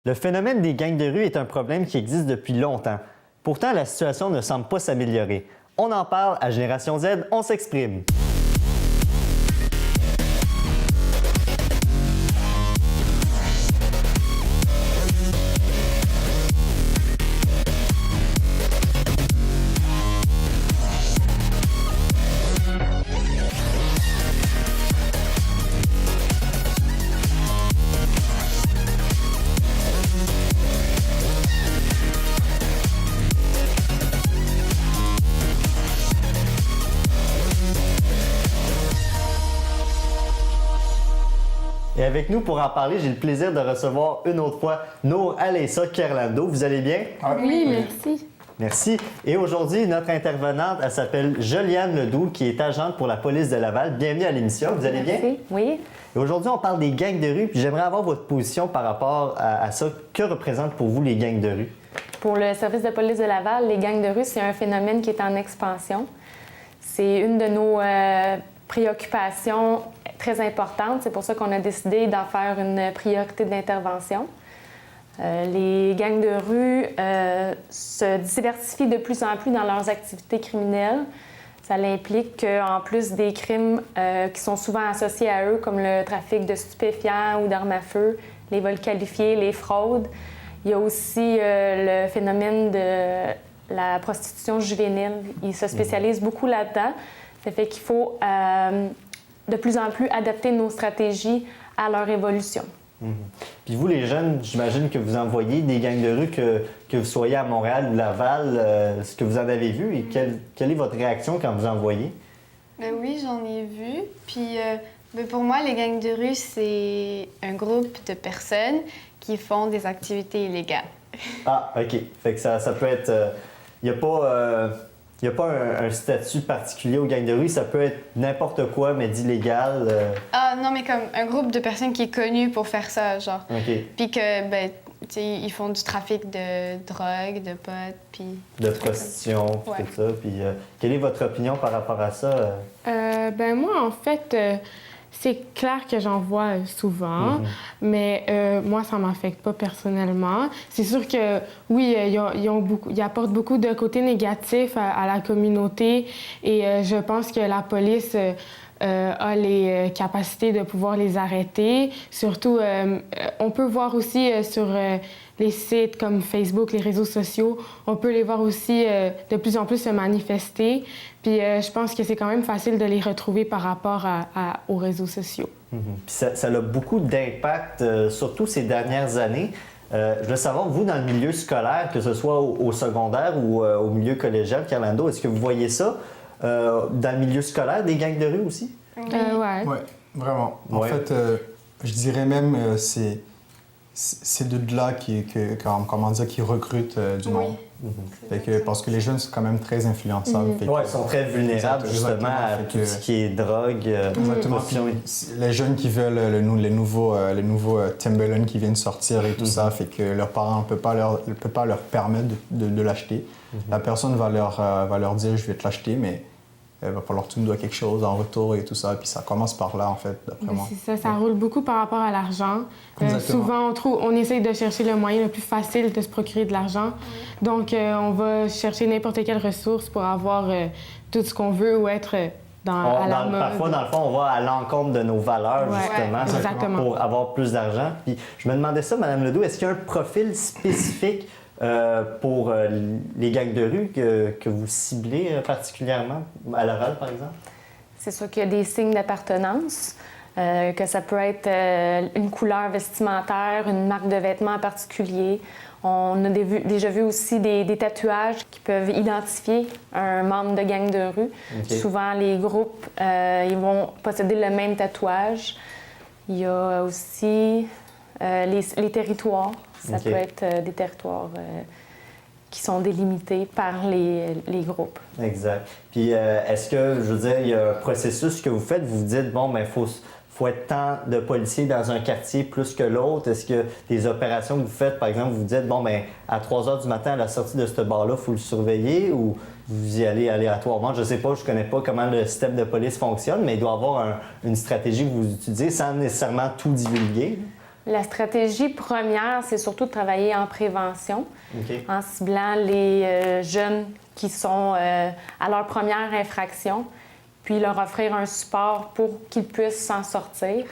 Le phénomène des gangs de rue est un problème qui existe depuis longtemps. Pourtant, la situation ne semble pas s'améliorer. On en parle à Génération Z, on s'exprime. Et avec nous pour en parler, j'ai le plaisir de recevoir une autre fois Nour Alessa Kerlando. Vous allez bien? Oui, merci. Merci. Et aujourd'hui, notre intervenante, elle s'appelle Joliane Ledoux, qui est agente pour la police de Laval. Bienvenue à l'émission. Vous allez bien? Merci. Oui. Et aujourd'hui, on parle des gangs de rue. Puis j'aimerais avoir votre position par rapport à ça. Que représentent pour vous les gangs de rue? Pour le service de police de Laval, les gangs de rue, c'est un phénomène qui est en expansion. C'est une de nos préoccupations très importante. C'est pour ça qu'on a décidé d'en faire une priorité d'intervention. Les gangs de rue se diversifient de plus en plus dans leurs activités criminelles. Ça implique qu'en plus des crimes qui sont souvent associés à eux, comme le trafic de stupéfiants ou d'armes à feu, les vols qualifiés, les fraudes, il y a aussi le phénomène de la prostitution juvénile. Ils se spécialisent beaucoup là-dedans. Ça fait qu'il faut de plus en plus adapter nos stratégies à leur évolution. Puis vous, les jeunes, j'imagine que vous envoyez des gangs de rue, que vous soyez à Montréal ou Laval, ce que vous en avez vu et quelle est votre réaction quand vous en voyez? Ben oui, j'en ai vu. Puis pour moi, les gangs de rue, c'est un groupe de personnes qui font des activités illégales. Ah, OK. Fait que ça peut être... Il n'y a pas un statut particulier aux gangs de rue, ça peut être n'importe quoi, mais d'illégal. Ah non, mais comme un groupe de personnes qui est connu pour faire ça, genre. OK. Puis que, ben, tu sais, ils font du trafic de drogue, de potes, puis... De prostitution, puis Ouais. tout ça. Puis quelle est votre opinion par rapport à ça? Ben moi, en fait, c'est clair que j'en vois souvent, mais moi, ça ne m'affecte pas personnellement. C'est sûr que, oui, ils apportent beaucoup de côtés négatifs à la communauté et je pense que la police a les capacités de pouvoir les arrêter. Surtout, on peut voir aussi sur les sites comme Facebook, les réseaux sociaux, on peut les voir aussi de plus en plus se manifester. Puis je pense que c'est quand même facile de les retrouver par rapport aux réseaux sociaux. Puis ça a beaucoup d'impact, surtout ces dernières années. Je veux savoir, vous, dans le milieu scolaire, que ce soit au secondaire ou au milieu collégial, Kerlando, est-ce que vous voyez ça dans le milieu scolaire, des gangs de rue aussi? Ouais. Oui, vraiment. En Ouais. fait, je dirais même c'est de là qui recrutent du monde. Fait que, parce que les jeunes sont quand même très influençables. Fait que- Oui, ils sont très vulnérables justement Exactement. à Fait tout que- ce qui est drogue, Exactement. prostitution. Puis, les jeunes qui veulent les nouveaux Timberland qui viennent sortir et tout ça, fait que leurs parents ne peuvent pas leur permettre de l'acheter. La personne va leur dire « je vais te l'acheter », mais il va falloir que tu me dois quelque chose en retour et tout ça. Puis ça commence par là, en fait, d'après moi. C'est ça, ça roule beaucoup par rapport à l'argent. Exactement. Souvent, on essaye de chercher le moyen le plus facile de se procurer de l'argent. Donc, on va chercher n'importe quelle ressource pour avoir tout ce qu'on veut ou être à la mode. Parfois, dans le fond, on va à l'encontre de nos valeurs, Ouais, justement, exactement. pour avoir plus d'argent. Puis je me demandais ça, Mme Ledoux, est-ce qu'il y a un profil spécifique pour les gangs de rue que vous ciblez particulièrement, à Laval, par exemple? C'est sûr qu'il y a des signes d'appartenance, que ça peut être une couleur vestimentaire, une marque de vêtements en particulier. On a déjà vu aussi des tatouages qui peuvent identifier un membre de gang de rue. OK. Souvent, les groupes, ils vont posséder le même tatouage. Il y a aussi les territoires. Ça OK. peut être des territoires qui sont délimités par les groupes. Exact. Puis est-ce que, je veux dire, il y a un processus que vous faites, vous vous dites, bon, ben faut être tant de policiers dans un quartier plus que l'autre? Est-ce que des opérations que vous faites, par exemple, vous dites, bon, ben à 3 h du matin, à la sortie de ce bar-là, il faut le surveiller ou vous y allez aléatoirement? Je ne sais pas, je ne connais pas comment le système de police fonctionne, mais il doit y avoir une stratégie que vous utilisez sans nécessairement tout divulguer. La stratégie première, c'est surtout de travailler en prévention, en ciblant les jeunes qui sont à leur première infraction, puis leur offrir un support pour qu'ils puissent s'en sortir.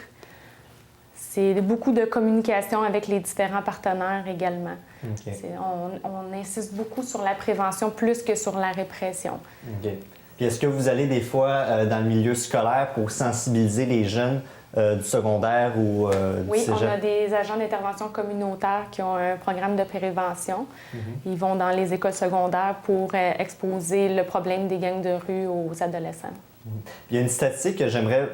C'est beaucoup de communication avec les différents partenaires également. On insiste beaucoup sur la prévention plus que sur la répression. Puis est-ce que vous allez des fois dans le milieu scolaire pour sensibiliser les jeunes du secondaire ou du Oui, cégep? on a des agents d'intervention communautaire qui ont un programme de prévention. Ils vont dans les écoles secondaires pour exposer le problème des gangs de rue aux adolescents. Il y a une statistique que j'aimerais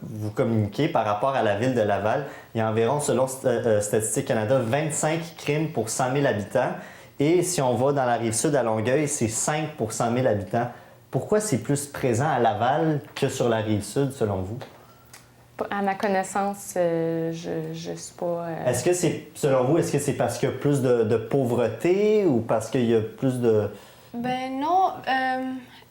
vous communiquer par rapport à la ville de Laval. Il y a environ, selon Statistique Canada, 25 crimes pour 100 000 habitants. Et si on va dans la Rive-Sud à Longueuil, c'est 5 pour 100 000 habitants. Pourquoi c'est plus présent à Laval que sur la Rive-Sud, selon vous? À ma connaissance, je ne suis pas... Est-ce que c'est, selon vous, est-ce que c'est parce qu'il y a plus de pauvreté ou parce qu'il y a plus de... Ben non.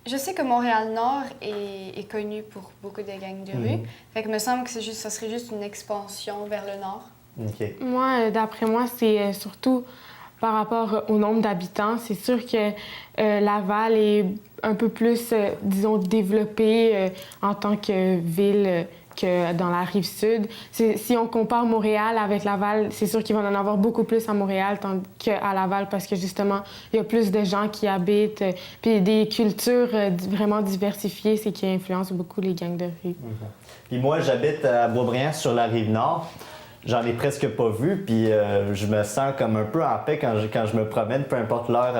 Je sais que Montréal-Nord est connu pour beaucoup de gangs de rue. Fait que me semble que ça serait juste une expansion vers le nord. Moi, d'après moi, c'est surtout par rapport au nombre d'habitants. C'est sûr que Laval est un peu plus, disons, développée en tant que ville que dans la Rive-Sud. Si on compare Montréal avec Laval, c'est sûr qu'il va en avoir beaucoup plus à Montréal qu'à Laval parce que, justement, il y a plus de gens qui habitent, puis des cultures vraiment diversifiées, c'est qui influencent beaucoup les gangs de rue. Puis moi, j'habite à Boisbriand sur la Rive-Nord. J'en ai presque pas vu, puis je me sens comme un peu en paix quand je me promène, peu importe l'heure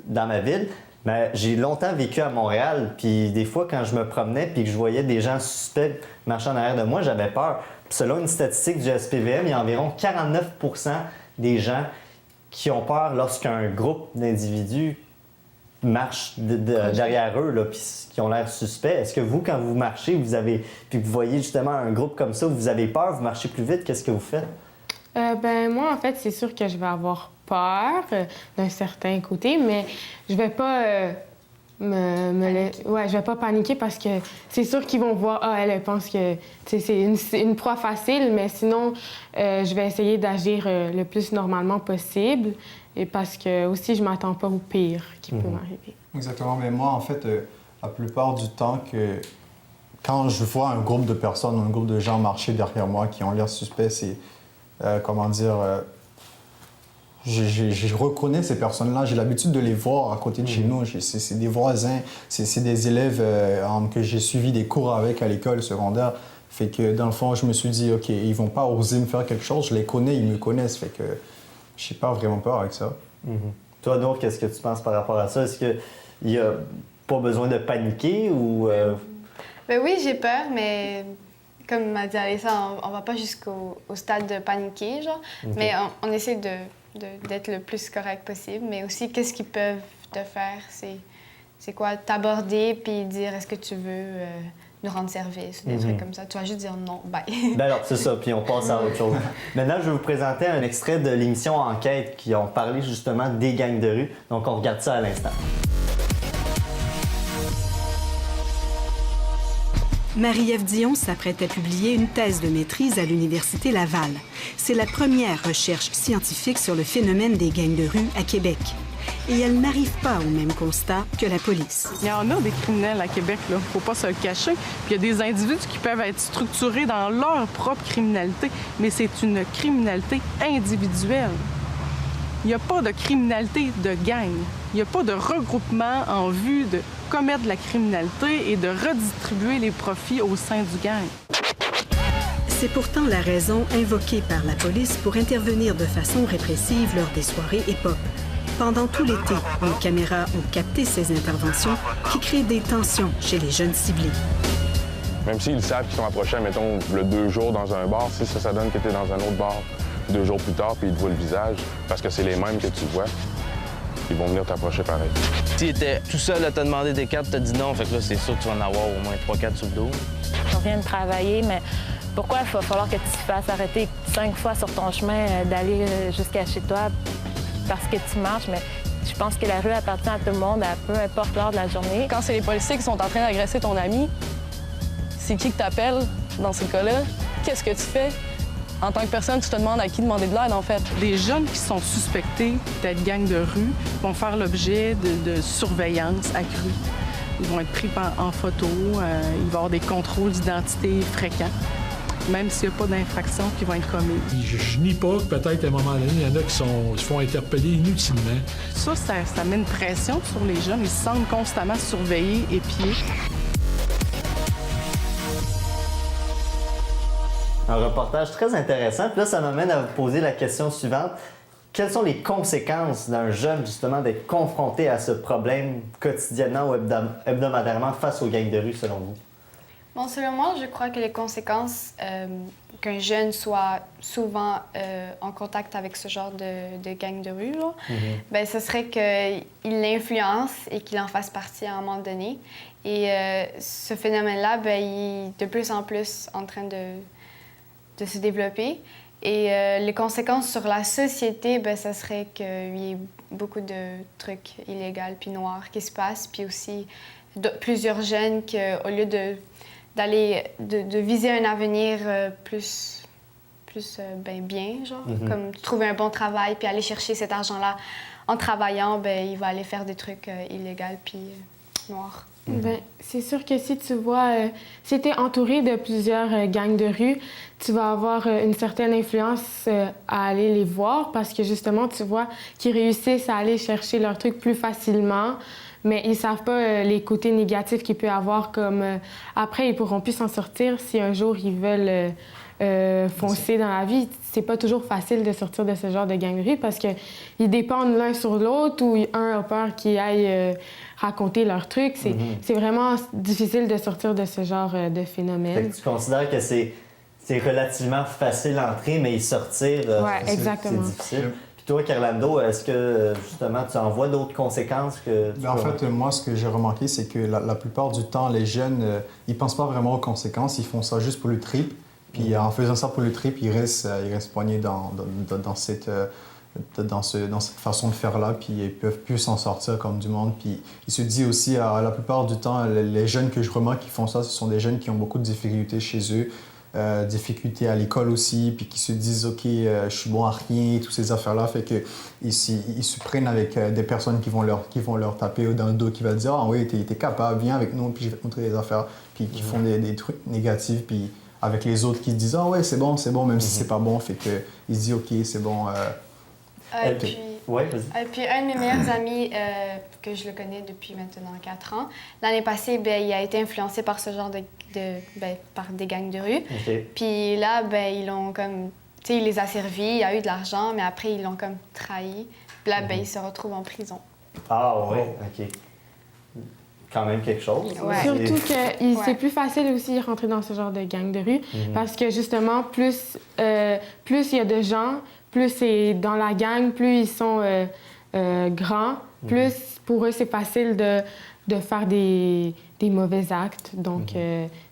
dans ma ville. Mais j'ai longtemps vécu à Montréal, puis des fois, quand je me promenais puis que je voyais des gens suspects marchant en arrière de moi, j'avais peur. Puis selon une statistique du SPVM, il y a environ 49 % des gens qui ont peur lorsqu'un groupe d'individus marche derrière eux, là, puis qui ont l'air suspects. Est-ce que vous, quand vous marchez, puis vous voyez justement un groupe comme ça, vous avez peur, vous marchez plus vite, qu'est-ce que vous faites? Moi, en fait, c'est sûr que je vais avoir peur d'un certain côté, mais je vais pas je vais pas paniquer parce que c'est sûr qu'ils vont voir, elle pense que c'est une proie facile, mais sinon, je vais essayer d'agir le plus normalement possible et parce que aussi, je m'attends pas au pire qui peut m'arriver. Exactement, mais moi, en fait, la plupart du temps, quand je vois un groupe de personnes, un groupe de gens marcher derrière moi qui ont l'air suspects, c'est, je reconnais ces personnes-là, j'ai l'habitude de les voir à côté de chez nous. C'est des voisins, c'est des élèves que j'ai suivi des cours avec à l'école secondaire. Fait que dans le fond, je me suis dit, OK, ils vont pas oser me faire quelque chose, je les connais, ils me connaissent. Fait que j'ai pas vraiment peur avec ça. Toi, Nour, qu'est-ce que tu penses par rapport à ça? Est-ce qu'il n'y a pas besoin de paniquer ou... Ben oui, j'ai peur, mais... Comme m'a dit Alyssa, on va pas jusqu'au stade de paniquer, genre. Mais on essaie d'être le plus correct possible. Mais aussi, qu'est-ce qu'ils peuvent te faire? C'est quoi? T'aborder puis dire, est-ce que tu veux nous rendre service? Des trucs comme ça. Tu vas juste dire non, bye. Ben alors, c'est ça, puis on passe à autre chose. Maintenant, je vais vous présenter un extrait de l'émission Enquête qui ont parlé justement des gangs de rue. Donc, on regarde ça à l'instant. Marie-Ève Dion s'apprête à publier une thèse de maîtrise à l'Université Laval. C'est la première recherche scientifique sur le phénomène des gangs de rue à Québec. Et elle n'arrive pas au même constat que la police. Il y en a des criminels à Québec, là. Faut pas se le cacher. Puis il y a des individus qui peuvent être structurés dans leur propre criminalité, mais c'est une criminalité individuelle. Il n'y a pas de criminalité de gang. Il n'y a pas de regroupement en vue de commettre de la criminalité et de redistribuer les profits au sein du gang. C'est pourtant la raison invoquée par la police pour intervenir de façon répressive lors des soirées hip-hop. Pendant tout l'été, les caméras ont capté ces interventions qui créent des tensions chez les jeunes ciblés. Même s'ils savent qu'ils sont approchés, mettons, le 2 jours dans un bar, si ça donne que tu es dans un autre bar 2 jours plus tard, puis ils te voient le visage, parce que c'est les mêmes que tu vois, ils vont venir t'approcher pareil. Si t'étais tout seul à te demander des cartes, t'as dit non, fait que là, c'est sûr que tu vas en avoir au moins 3-4 sur le dos. On vient de travailler, mais pourquoi il va falloir que tu te fasses arrêter 5 fois sur ton chemin d'aller jusqu'à chez toi parce que tu marches? Mais je pense que la rue appartient à tout le monde, à peu importe l'heure de la journée. Quand c'est les policiers qui sont en train d'agresser ton ami, c'est qui que t'appelles dans ces cas-là? Qu'est-ce que tu fais? En tant que personne, tu te demandes à qui demander de l'aide, en fait. Les jeunes qui sont suspectés d'être gang de rue vont faire l'objet de surveillance accrue. Ils vont être pris en photo, il va y avoir des contrôles d'identité fréquents, même s'il n'y a pas d'infraction qui vont être commises. Je nie pas que peut-être à un moment donné, il y en a qui se font interpeller inutilement. Ça met une pression sur les jeunes. Ils se sentent constamment surveillés, épiés. Un reportage très intéressant. Puis là, ça m'amène à vous poser la question suivante. Quelles sont les conséquences d'un jeune, justement, d'être confronté à ce problème quotidiennement ou hebdomadairement face aux gangs de rue, selon vous? Bon, selon moi, je crois que les conséquences qu'un jeune soit souvent en contact avec ce genre de gang de rue, là, ben, ce serait qu'il l'influence et qu'il en fasse partie à un moment donné. Et ce phénomène-là, ben, il est de plus en plus en train de se développer. Et les conséquences sur la société, ben, ça serait qu'il y ait beaucoup de trucs illégaux puis noirs qui se passent, puis aussi plusieurs jeunes qu'au lieu de viser un avenir plus bien, genre, comme trouver un bon travail puis aller chercher cet argent-là en travaillant, ben, il va aller faire des trucs illégaux puis noirs. Ben, c'est sûr que si tu vois, si tu es entouré de plusieurs gangs de rue, tu vas avoir une certaine influence à aller les voir parce que justement, tu vois qu'ils réussissent à aller chercher leurs trucs plus facilement, mais ils savent pas les côtés négatifs qu'ils peuvent avoir, comme après, ils pourront plus s'en sortir si un jour ils veulent foncer dans la vie. C'est pas toujours facile de sortir de ce genre de gang de rue parce qu'ils dépendent l'un sur l'autre ou un a peur qu'ils aillent raconter leurs trucs. C'est vraiment difficile de sortir de ce genre de phénomène. Fait que tu considères que c'est relativement facile d'entrer, mais y sortir, c'est difficile. Puis toi, Carlando, est-ce que justement tu en vois d'autres conséquences que tu En fait, moi, ce que j'ai remarqué, c'est que la plupart du temps, les jeunes, ils pensent pas vraiment aux conséquences, ils font ça juste pour le trip. Puis en faisant ça pour le trip, ils restent poignés dans cette façon de faire-là, puis ils peuvent plus s'en sortir comme du monde. Puis il se dit aussi, la plupart du temps, les jeunes que je remarque qui font ça, ce sont des jeunes qui ont beaucoup de difficultés chez eux, difficultés à l'école aussi, puis qui se disent « OK, je suis bon à rien », toutes ces affaires-là. Fait qu'ils se prennent avec des personnes qui vont leur taper dans le dos, qui vont dire « Ah oui, t'es capable, viens avec nous, puis je vais te montrer des affaires », puis qui font des trucs négatifs, puis avec les autres qui disent « Ah ouais, c'est bon, même si c'est pas bon », fait qu'ils se disent « OK, c'est bon ». Puis un de mes meilleurs amis, que je le connais depuis maintenant 4 ans, l'année passée, ben, il a été influencé par ce genre par des gangs de rue. Puis là, ben, ils l'ont comme... Tu sais, il les a servis, il a eu de l'argent, mais après, ils l'ont comme trahi. Puis là, ben, il se retrouve en prison. Ah ouais, OK. Quand même quelque chose. Ouais. Surtout que c'est plus facile aussi de rentrer dans ce genre de gang de rue parce que justement, plus il y a de gens, plus c'est dans la gang, plus ils sont grands, plus pour eux c'est facile de faire des mauvais actes. Donc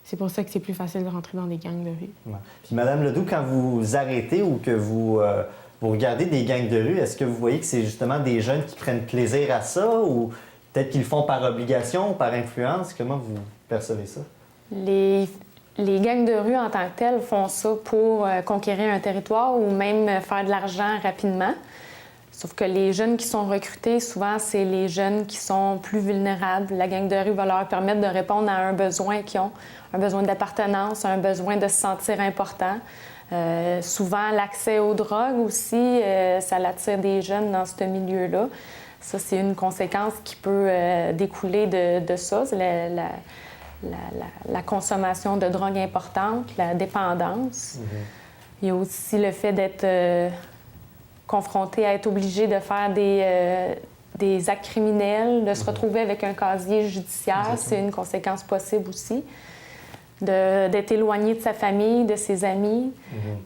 c'est pour ça que c'est plus facile de rentrer dans des gangs de rue. Ouais. Puis Madame Ledoux, quand vous arrêtez ou que vous regardez des gangs de rue, est-ce que vous voyez que c'est justement des jeunes qui prennent plaisir à ça ou peut-être qu'ils le font par obligation ou par influence? Comment vous percevez ça? Les gangs de rue en tant que tels font ça pour conquérir un territoire ou même faire de l'argent rapidement. Sauf que les jeunes qui sont recrutés, souvent, c'est les jeunes qui sont plus vulnérables. La gang de rue va leur permettre de répondre à un besoin qu'ils ont, un besoin d'appartenance, un besoin de se sentir important. Souvent, l'accès aux drogues aussi, ça attire des jeunes dans ce milieu-là. Ça, c'est une conséquence qui peut découler de ça. C'est la consommation de drogue importante, la dépendance. Il y a aussi le fait d'être confronté à être obligé de faire des actes criminels, de se retrouver avec un casier judiciaire. C'est une conséquence possible aussi. D'être éloigné de sa famille, de ses amis,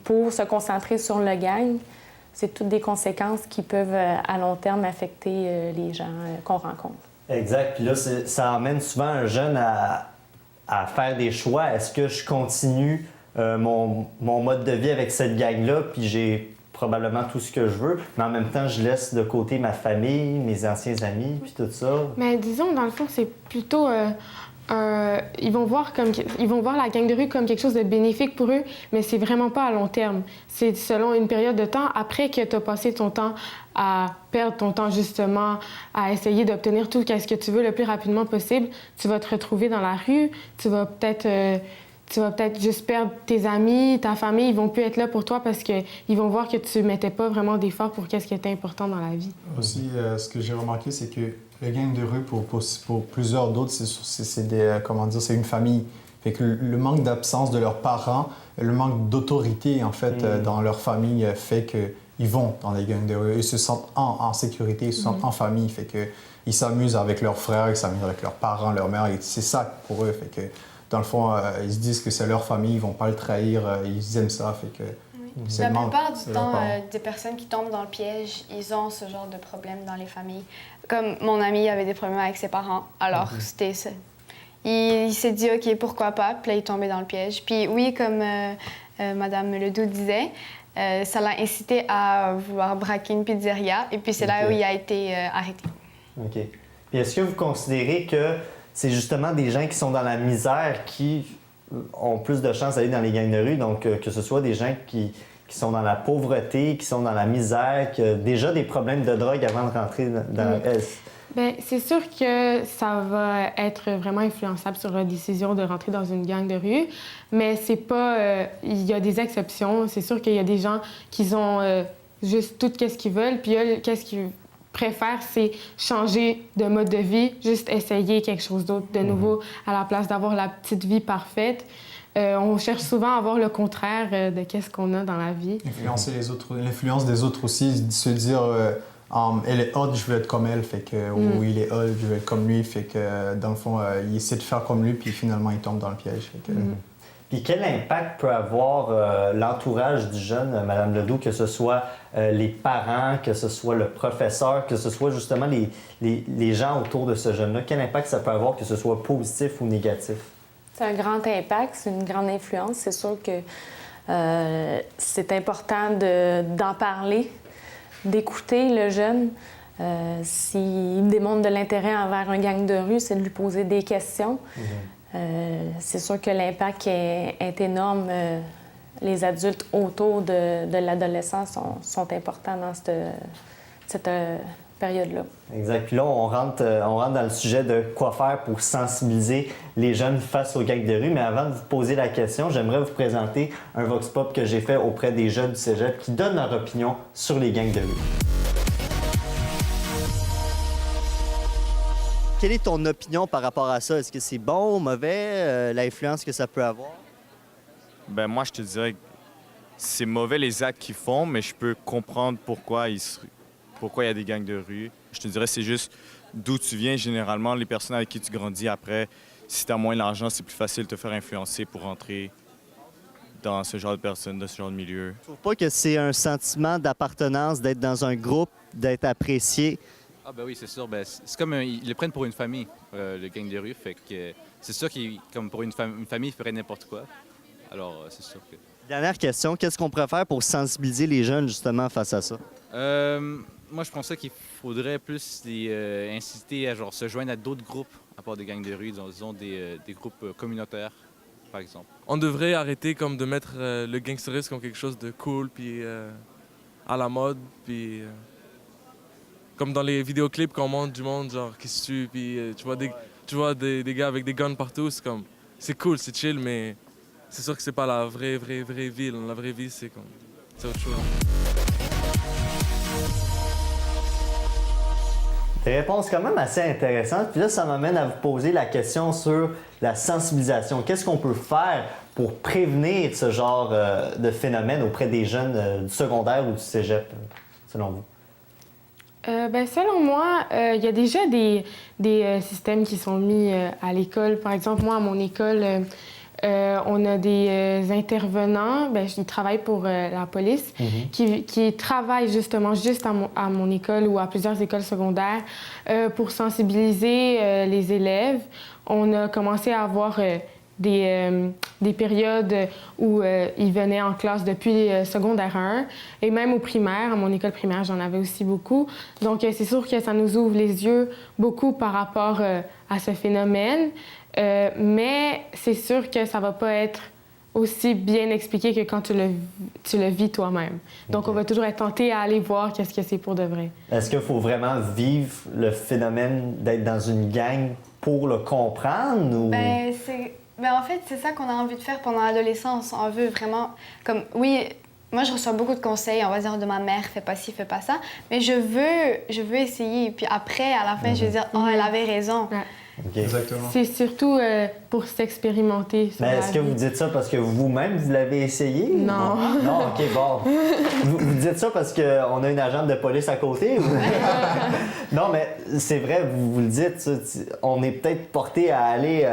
pour se concentrer sur le gang. C'est toutes des conséquences qui peuvent, à long terme, affecter les gens qu'on rencontre. Exact. Puis là, ça emmène souvent un jeune à faire des choix. Est-ce que je continue mon mode de vie avec cette gang-là, puis j'ai probablement tout ce que je veux, mais en même temps, je laisse de côté ma famille, mes anciens amis, puis tout ça? Mais disons, dans le fond, c'est plutôt ils vont voir la gang de rue comme quelque chose de bénéfique pour eux, mais c'est vraiment pas à long terme. C'est selon une période de temps, après que tu as passé ton temps à perdre ton temps justement à essayer d'obtenir tout ce que tu veux le plus rapidement possible, tu vas te retrouver dans la rue, tu vas peut-être juste perdre tes amis, ta famille, ils vont plus être là pour toi parce qu'ils vont voir que tu mettais pas vraiment d'efforts pour qu'est-ce qui était important dans la vie. Aussi, ce que j'ai remarqué, c'est que le gang de rue, pour plusieurs d'autres, c'est une famille. Fait que le manque d'absence de leurs parents, le manque d'autorité, en fait, dans leur famille fait qu'ils vont dans les gangs de rue. Ils se sentent en sécurité, ils se sentent en famille. Fait que ils s'amusent avec leurs frères, ils s'amusent avec leurs parents, leur mère. Et c'est ça pour eux. Fait que, dans le fond, ils se disent que c'est leur famille, ils vont pas le trahir, ils aiment ça. Fait que la plupart du temps, des personnes qui tombent dans le piège, ils ont ce genre de problème dans les familles. Comme mon ami avait des problèmes avec ses parents, alors c'était ça. Il s'est dit, OK, pourquoi pas? Puis là, il est tombé dans le piège. Puis oui, comme Mme Ledoux disait, ça l'a incité à vouloir braquer une pizzeria. Et puis c'est là où il a été arrêté. OK. Puis est-ce que vous considérez que c'est justement des gens qui sont dans la misère qui ont plus de chances d'aller dans les gangs de rue, donc que ce soit des gens qui sont dans la pauvreté, qui sont dans la misère, qui ont déjà des problèmes de drogue avant de rentrer dans Bien, c'est sûr que ça va être vraiment influençable sur la décision de rentrer dans une gang de rue, mais c'est pas... il y a des exceptions. C'est sûr qu'il y a des gens qui ont juste tout ce qu'ils veulent, puis qu'est-ce qu'ils préfèrent, c'est changer de mode de vie, juste essayer quelque chose d'autre de nouveau à la place d'avoir la petite vie parfaite. On cherche souvent à avoir le contraire de qu'est-ce qu'on a dans la vie. Influencer les autres, l'influence des autres aussi, se dire elle est hot, je veux être comme elle, fait que, ou il est hot, je veux être comme lui, fait que dans le fond, il essaie de faire comme lui, puis finalement il tombe dans le piège. Fait que, Puis quel impact peut avoir l'entourage du jeune, Mme Ledoux, que ce soit les parents, que ce soit le professeur, que ce soit justement les gens autour de ce jeune-là? Quel impact ça peut avoir, que ce soit positif ou négatif? C'est un grand impact, c'est une grande influence. C'est sûr que c'est important d'en parler, d'écouter le jeune. S'il démontre de l'intérêt envers un gang de rue, c'est de lui poser des questions. C'est sûr que l'impact est énorme. Les adultes autour de l'adolescent sont importants dans cette période-là. Exact. Puis là, on rentre dans le sujet de quoi faire pour sensibiliser les jeunes face aux gangs de rue. Mais avant de vous poser la question, j'aimerais vous présenter un vox pop que j'ai fait auprès des jeunes du cégep qui donnent leur opinion sur les gangs de rue. Quelle est ton opinion par rapport à ça? Est-ce que c'est bon ou mauvais, l'influence que ça peut avoir? Ben moi, je te dirais que c'est mauvais les actes qu'ils font, mais je peux comprendre pourquoi il y a des gangs de rue. Je te dirais c'est juste d'où tu viens. Généralement, les personnes avec qui tu grandis après, si tu as moins d'argent, c'est plus facile de te faire influencer pour rentrer dans ce genre de personnes, dans ce genre de milieu. Je trouve pas que c'est un sentiment d'appartenance, d'être dans un groupe, d'être apprécié. Ah ben oui, c'est sûr. Ben, c'est comme ils le prennent pour une famille, le gang de rue. Fait que c'est sûr qu'ils, comme pour une famille, ils feraient n'importe quoi. Alors, c'est sûr que... Dernière question, qu'est-ce qu'on pourrait faire pour sensibiliser les jeunes justement face à ça? Moi, je pensais qu'il faudrait plus les inciter à genre, se joindre à d'autres groupes, à part des gangs de rue, disons des groupes communautaires, par exemple. On devrait arrêter comme de mettre le gangsterisme comme quelque chose de cool, puis à la mode, puis... Comme dans les vidéoclips qu'on montre du monde, genre, qui se tue, puis tu vois des gars avec des guns partout, c'est comme... C'est cool, c'est chill, mais c'est sûr que c'est pas la vraie vie. La vraie vie, c'est autre chose. Des réponses quand même assez intéressantes. Puis là, ça m'amène à vous poser la question sur la sensibilisation. Qu'est-ce qu'on peut faire pour prévenir ce genre de phénomène auprès des jeunes du secondaire ou du cégep, selon vous? Selon moi, il y a déjà des systèmes qui sont mis à l'école. Par exemple, moi, à mon école, on a des intervenants, ils travaillent pour la police, qui travaillent justement à mon école ou à plusieurs écoles secondaires pour sensibiliser les élèves. On a commencé à avoir des périodes où ils venaient en classe depuis secondaire 1 et même au primaire. À mon école primaire, j'en avais aussi beaucoup. Donc, c'est sûr que ça nous ouvre les yeux beaucoup par rapport à ce phénomène. Mais c'est sûr que ça va pas être aussi bien expliqué que quand tu le vis toi-même. Donc, on va toujours être tenté à aller voir qu'est-ce que c'est pour de vrai. Est-ce qu'il faut vraiment vivre le phénomène d'être dans une gang pour le comprendre? Ou... En fait, c'est ça qu'on a envie de faire pendant l'adolescence. On veut vraiment... Oui, moi, je reçois beaucoup de conseils, on va dire, de ma mère, fais pas ci, fais pas ça. Mais je veux essayer. Puis après, à la fin, je vais dire, oh, elle avait raison. Ouais. Okay. Exactement. C'est surtout pour s'expérimenter. Mais est-ce que vous dites ça parce que vous-même, vous l'avez essayé? Non. Non, OK, bon. Vous dites ça parce qu'on a une agente de police à côté? Ou... Non, mais c'est vrai, vous le dites, ça, on est peut-être porté à aller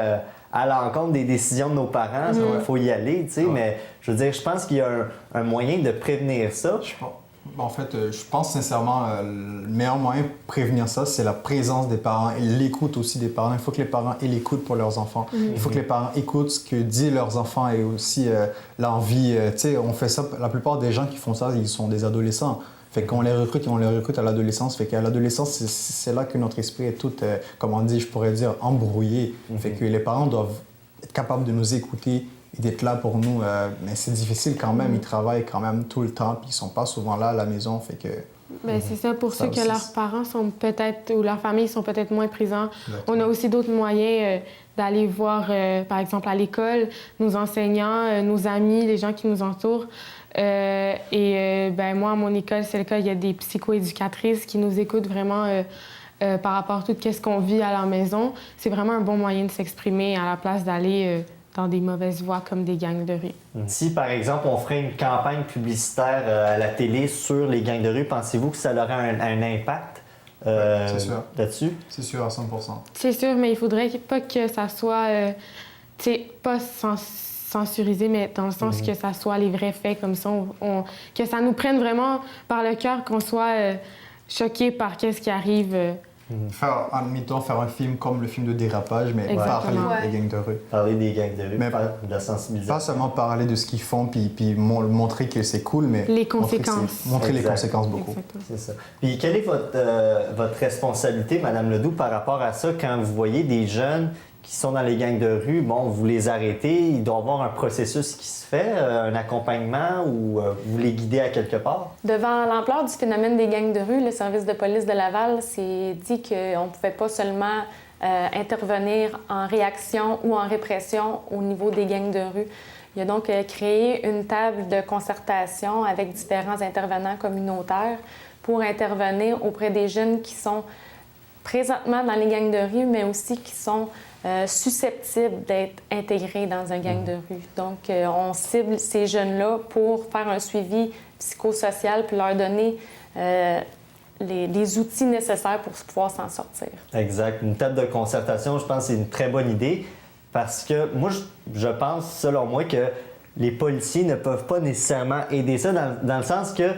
à l'encontre des décisions de nos parents. Il faut y aller, tu sais, mais je veux dire, je pense qu'il y a un moyen de prévenir ça. En fait, je pense sincèrement le meilleur moyen de prévenir ça, c'est la présence des parents et l'écoute aussi des parents. Il faut que les parents aient l'écoute pour leurs enfants. Il faut que les parents écoutent ce que disent leurs enfants et aussi l'envie. Tu sais, on fait ça, la plupart des gens qui font ça, ils sont des adolescents. Fait qu'on les recrute et on les recrute à l'adolescence. Fait qu'à l'adolescence, c'est là que notre esprit est tout, comment dire, je pourrais dire, embrouillé. Fait que les parents doivent être capables de nous écouter et d'être là pour nous. Mais c'est difficile quand même. Ils travaillent quand même tout le temps puis ils sont pas souvent là à la maison. Fait que... Bien, c'est ça. Pour ceux que leurs parents sont peut-être, ou leurs familles sont peut-être moins présents, on a aussi d'autres moyens d'aller voir, par exemple, à l'école, nos enseignants, nos amis, les gens qui nous entourent. Moi, à mon école, c'est le cas, il y a des psychoéducatrices qui nous écoutent vraiment par rapport à tout ce qu'on vit à la maison. C'est vraiment un bon moyen de s'exprimer à la place d'aller dans des mauvaises voies comme des gangs de rue. Si, par exemple, on ferait une campagne publicitaire à la télé sur les gangs de rue, pensez-vous que ça aurait un impact là-dessus? C'est sûr, à 100%. C'est sûr, mais il faudrait pas que ça soit, pas censurisé, mais dans le sens que ça soit les vrais faits, comme ça, que ça nous prenne vraiment par le cœur, qu'on soit choqué par qu'est-ce qui arrive. Faire un film comme le film de dérapage, mais parler des gangs de rue. Parler des gangs de rue, mais de la sensibilisation. Pas seulement parler de ce qu'ils font, puis montrer que c'est cool, mais... Les conséquences. Montrer les conséquences beaucoup. Exactement. C'est ça. Puis quelle est votre responsabilité, Mme Ledoux, par rapport à ça, quand vous voyez des jeunes qui sont dans les gangs de rue, bon, vous les arrêtez, il doit y avoir un processus qui se fait, un accompagnement ou vous les guidez à quelque part? Devant l'ampleur du phénomène des gangs de rue, le service de police de Laval s'est dit qu'on ne pouvait pas seulement intervenir en réaction ou en répression au niveau des gangs de rue. Il a donc créé une table de concertation avec différents intervenants communautaires pour intervenir auprès des jeunes qui sont présentement dans les gangs de rue, mais aussi qui sont susceptibles d'être intégrés dans un gang de rue. Donc, on cible ces jeunes-là pour faire un suivi psychosocial puis leur donner les outils nécessaires pour pouvoir s'en sortir. Exact. Une table de concertation, je pense que c'est une très bonne idée parce que moi, je pense, selon moi, que les policiers ne peuvent pas nécessairement aider ça dans le sens que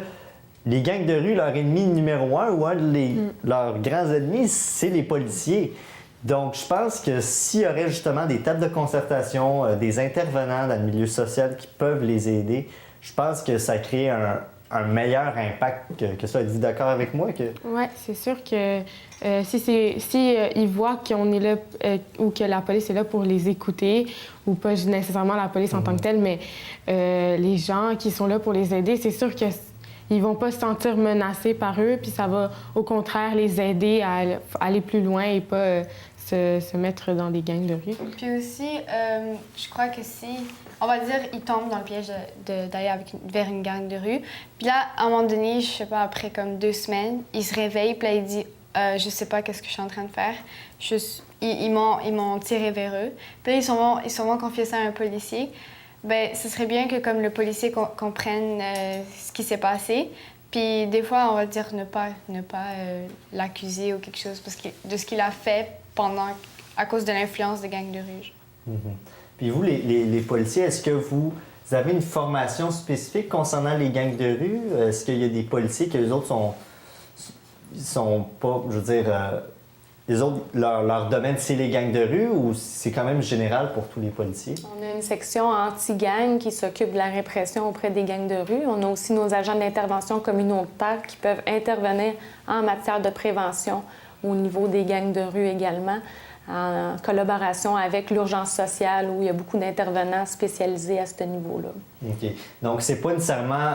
les gangs de rue, leur ennemi numéro un ou un de leurs grands ennemis, c'est les policiers. Donc, je pense que s'il y aurait justement des tables de concertation, des intervenants dans le milieu social qui peuvent les aider, je pense que ça crée un meilleur impact que ça. Êtes-vous d'accord avec moi? Oui, c'est sûr que si ils voient qu'on est là ou que la police est là pour les écouter, ou pas nécessairement la police en tant que telle, mais les gens qui sont là pour les aider, c'est sûr que ils vont pas se sentir menacés par eux, puis ça va au contraire les aider à aller plus loin et pas se mettre dans des gangs de rue. Puis aussi, je crois que si, on va dire, ils tombent dans le piège d'aller vers une gang de rue, puis là, à un moment donné, je sais pas, après comme 2 semaines, ils se réveillent, puis là, ils disent je sais pas qu'est-ce que je suis en train de faire. Ils m'ont tiré vers eux. Puis là, ils vont confier ça à un policier. Bien, ce serait bien que comme le policier comprenne ce qui s'est passé. Puis des fois, on va dire ne pas l'accuser ou quelque chose parce que de ce qu'il a fait à cause de l'influence des gangs de rue. Puis vous, les policiers, est-ce que vous avez une formation spécifique concernant les gangs de rue? Est-ce qu'il y a des policiers que les autres sont pas, je veux dire, les autres, leur domaine, c'est les gangs de rue ou c'est quand même général pour tous les policiers? On a une section anti-gang qui s'occupe de la répression auprès des gangs de rue. On a aussi nos agents d'intervention communautaire qui peuvent intervenir en matière de prévention au niveau des gangs de rue également, en collaboration avec l'urgence sociale où il y a beaucoup d'intervenants spécialisés à ce niveau-là. OK. Donc, c'est pas nécessairement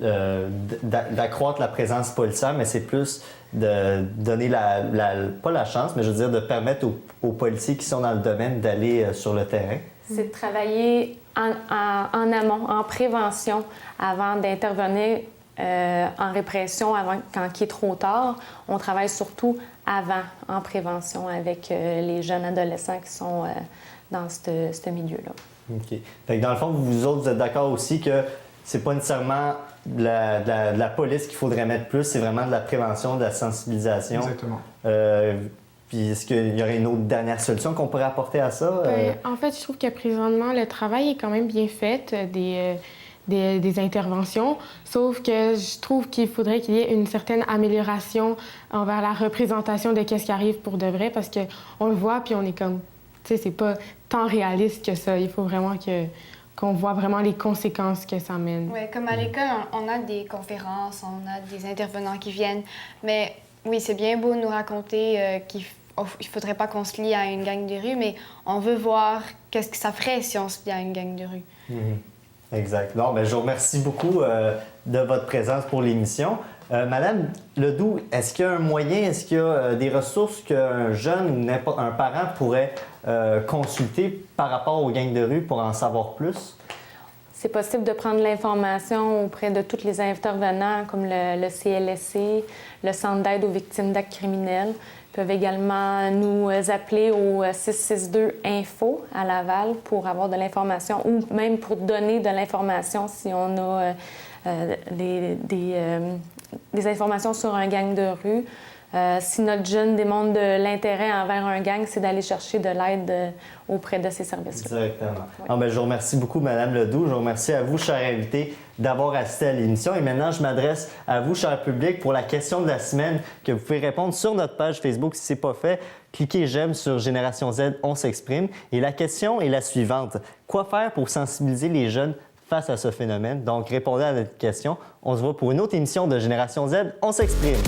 d'accroître la présence policière, mais c'est plus de donner pas la chance, mais je veux dire de permettre aux policiers qui sont dans le domaine d'aller sur le terrain. C'est de travailler en amont, en prévention, avant d'intervenir en répression, quand il est trop tard. On travaille surtout avant, en prévention, avec les jeunes adolescents qui sont dans ce milieu-là. OK. Fait que dans le fond, vous autres, vous êtes d'accord aussi que c'est pas nécessairement de la police qu'il faudrait mettre plus, c'est vraiment de la prévention, de la sensibilisation. Exactement. Puis est-ce qu'il y aurait une autre dernière solution qu'on pourrait apporter à ça? En fait, je trouve que présentement, le travail est quand même bien fait des interventions, sauf que je trouve qu'il faudrait qu'il y ait une certaine amélioration envers la représentation de qu'est-ce qui arrive pour de vrai, parce qu'on le voit, puis on est comme... Tu sais, c'est pas tant réaliste que ça. Il faut vraiment qu'on voit vraiment les conséquences que ça mène. Oui, comme à l'école, on a des conférences, on a des intervenants qui viennent, mais oui, c'est bien beau de nous raconter qu'il ne faudrait pas qu'on se lie à une gang de rue, mais on veut voir qu'est-ce que ça ferait si on se lie à une gang de rue. Mm-hmm. Exact. Non, bien, je vous remercie beaucoup de votre présence pour l'émission. Madame Ledoux, est-ce qu'il y a un moyen, est-ce qu'il y a des ressources qu'un jeune ou n'importe un parent pourrait consulter par rapport aux gangs de rue pour en savoir plus? C'est possible de prendre l'information auprès de tous les intervenants, comme le CLSC, le Centre d'aide aux victimes d'actes criminels. Ils peuvent également nous appeler au 662-INFO à Laval pour avoir de l'information ou même pour donner de l'information si on a des informations sur un gang de rue. Si notre jeune démontre de l'intérêt envers un gang, c'est d'aller chercher de l'aide auprès de ces services-là. Directement. Oui. Ah, bien, je vous remercie beaucoup, Mme Ledoux. Je vous remercie à vous, chers invités, d'avoir assisté à l'émission. Et maintenant, je m'adresse à vous, cher public, pour la question de la semaine que vous pouvez répondre sur notre page Facebook. Si ce n'est pas fait, cliquez « J'aime » sur Génération Z, on s'exprime. Et la question est la suivante. Quoi faire pour sensibiliser les jeunes face à ce phénomène? Donc, répondez à notre question. On se voit pour une autre émission de Génération Z, on s'exprime.